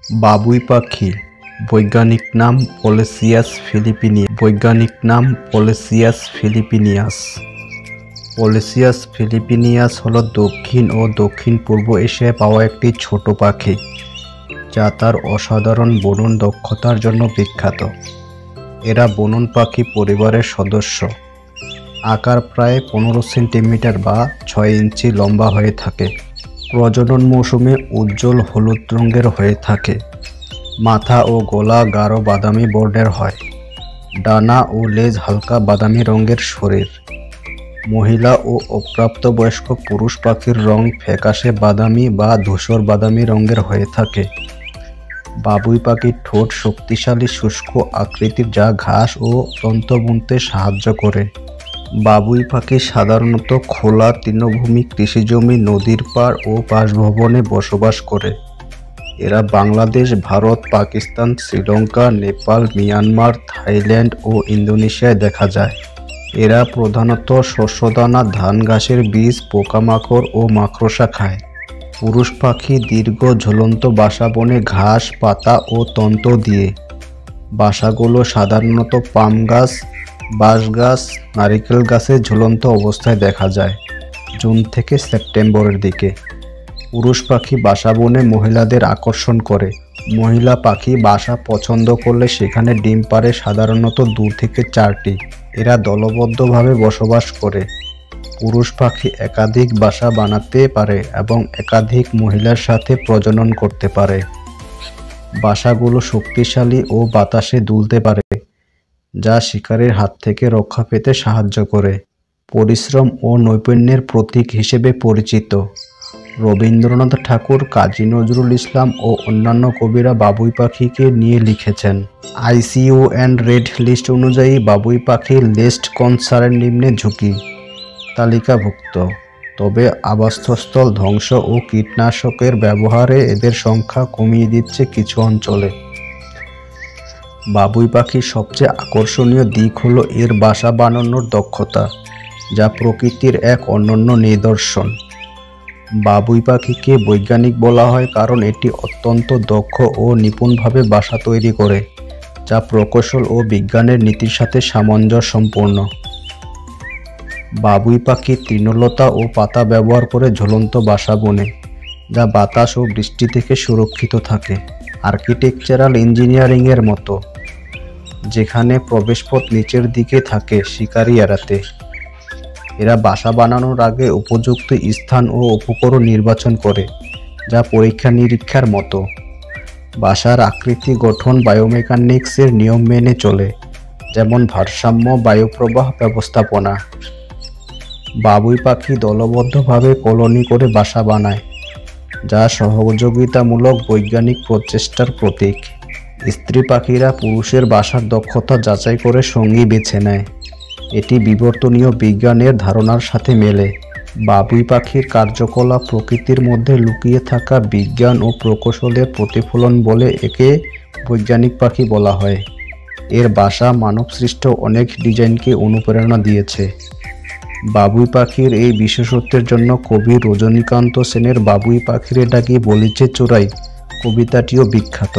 বাবুই পাখি বৈজ্ঞানিক নাম পলেসিয়াস ফিলিপিনিয়াস। পলেসিয়াস ফিলিপিনিয়াস হল দক্ষিণ ও দক্ষিণ পূর্ব এশিয়ায় পাওয়া একটি ছোট পাখি, যা তার অসাধারণ বুনন দক্ষতার জন্য বিখ্যাত। এরা বুনন পাখি পরিবারের সদস্য। আকার প্রায় 15 সেন্টিমিটার বা 6 ইঞ্চি লম্বা হয়ে থাকে। প্রজনন মৌসুমে উজ্জ্বল হলুদ রঙের হয়ে থাকে। মাথা ও গলা গাঢ় বাদামি বর্ণের হয়। ডানা ও লেজ হালকা বাদামি রঙের। শরীর মহিলা ও অপ্রাপ্তবয়স্ক পুরুষ পাখির রং ফ্যাকাশে বাদামি বা ধূসর বাদামি রঙের হয়ে থাকে। বাবুই পাখির ঠোঁট শক্তিশালী শুষ্ক আকৃতির, যা ঘাস ও তন্তু বুনতে সাহায্য করে। বাবুই পাখি সাধারণত খোলা তৃণভূমি, কৃষিজমি, নদীর পাড় ও বাসভবনে বসবাস করে। এরা বাংলাদেশ, ভারত, পাকিস্তান, শ্রীলঙ্কা, নেপাল, মিয়ানমার, থাইল্যান্ড ও ইন্দোনেশিয়ায় দেখা যায়। এরা প্রধানত শস্যদানা, ধান, ঘাসের বীজ, পোকামাকড় ও মাকড়সা খায়। পুরুষ পাখি দীর্ঘ ঝুলন্ত বাসা বনে ঘাস, পাতা ও তন্তু দিয়ে। বাসাগুলো সাধারণত পাম গাছ, বাঁশ গাছ, নারিকেল গাছে ঝুলন্ত অবস্থায় দেখা যায় জুন থেকে সেপ্টেম্বরের দিকে। পুরুষ পাখি বাসা বনে মহিলাদের আকর্ষণ করে। মহিলা পাখি বাসা পছন্দ করলে সেখানে ডিম পাড়ে, সাধারণত 2 থেকে 4টি। এরা দলবদ্ধভাবে বসবাস করে। পুরুষ পাখি একাধিক বাসা বানাতে পারে এবং একাধিক মহিলার সাথে প্রজনন করতে পারে। বাসাগুলো শক্তিশালী ও বাতাসে দুলতে পারে, যা শিকারীর হাত থেকে রক্ষা পেতে সাহায্য করে। পরিশ্রম ও নৈপুণ্যের প্রতীক হিসেবে পরিচিত। রবীন্দ্রনাথ ঠাকুর, কাজী নজরুল ইসলাম ও অন্যান্য কবিরা বাবুই পাখিকে নিয়ে লিখেছেন। IUCN রেড লিস্ট অনুযায়ী বাবুই পাখির লেস্ট কনসার্ন নিম্নে ঝুঁকি তালিকাভুক্ত, তবে আবাসস্থল ধ্বংস ও কীটনাশকের ব্যবহারে এদের সংখ্যা কমিয়ে দিচ্ছে কিছু অঞ্চলে। বাবুই পাখির সবচেয়ে আকর্ষণীয় দিক হলো এর বাসা বানানোর দক্ষতা, যা প্রকৃতির এক অনন্য নিদর্শন। বাবুই পাখিকে বৈজ্ঞানিক বলা হয় কারণ এটি অত্যন্ত দক্ষ ও নিপুণভাবে বাসা তৈরি করে, যা প্রকৌশল ও বিজ্ঞানের নীতির সাথে সামঞ্জস্যপূর্ণ। বাবুই পাখি তৃণলতা ও পাতা ব্যবহার করে ঝুলন্ত বাসা বোনে, যা বাতাস ও বৃষ্টি থেকে সুরক্ষিত থাকে। আর্কিটেকচারাল ইঞ্জিনিয়ারিংয়ের মতো, যেখানে প্রবেশপথ নিচের দিকে থাকে শিকারি এড়াতে। এরা বাসা বানানোর আগে উপযুক্ত স্থান ও উপকরণ নির্বাচন করে, যা পরীক্ষা নিরীক্ষার মতো। বাসার আকৃতি, গঠন বায়োমেকানিক্সের নিয়ম মেনে চলে, যেমন ভারসাম্য, বায়ুপ্রবাহ ব্যবস্থাপনা। বাবুই পাখি দলবদ্ধভাবে কলোনি করে বাসা বানায়, যা সহযোগিতামূলক বৈজ্ঞানিক প্রচেষ্টার প্রতীক। স্ত্রী পাখিরা পুরুষের বাসার দক্ষতা যাচাই করে সঙ্গী বেছে নেয়। এটি বিবর্তনীয় বিজ্ঞানের ধারণার সাথে মেলে। বাবুই পাখির কার্যকলাপ প্রকৃতির মধ্যে লুকিয়ে থাকা বিজ্ঞান ও প্রকৌশলের প্রতিফলন বলে একে বৈজ্ঞানিক পাখি বলা হয়। এর বাসা মানবসৃষ্ট অনেক ডিজাইনকে অনুপ্রেরণা দিয়েছে। বাবুই পাখির এই বিশেষত্বের জন্য কবি রজনীকান্ত সেনের বাবুই পাখিরে ডাকি বলিছে চোরাই কবিতাটিও বিখ্যাত।